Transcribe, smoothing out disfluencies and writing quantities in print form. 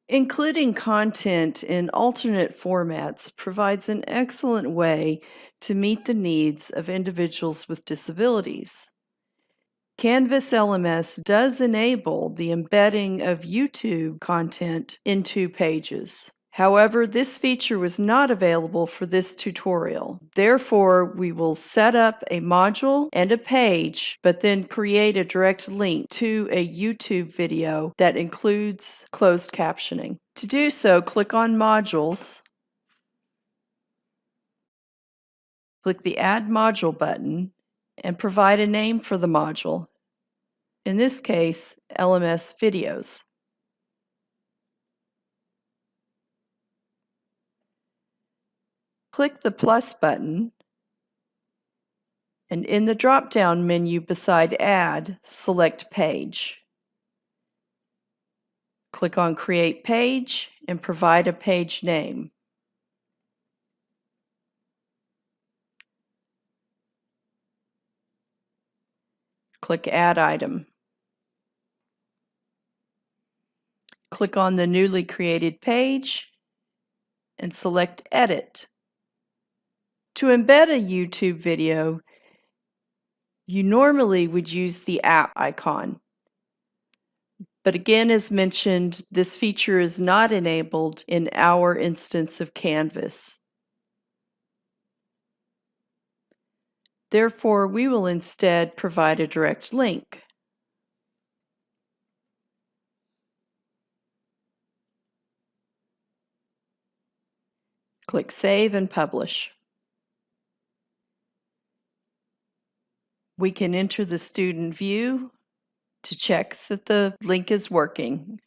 Including content in alternate formats provides an excellent way to meet the needs of individuals with disabilities. Canvas LMS does enable the embedding of YouTube content into pages. However, this feature was not available for this tutorial. Therefore, we will set up a module and a page, but then create a direct link to a YouTube video that includes closed captioning. To do so, click on Modules, click the Add Module button, and provide a name for the module. In this case, LMS Videos. Click the plus button, and in the drop-down menu beside Add, select Page. Click on Create Page and provide a page name. Click Add Item. Click on the newly created page and select Edit. To embed a YouTube video, you normally would use the app icon. But again, as mentioned, this feature is not enabled in our instance of Canvas. Therefore, we will instead provide a direct link. Click Save and Publish. We can enter the student view to check that the link is working.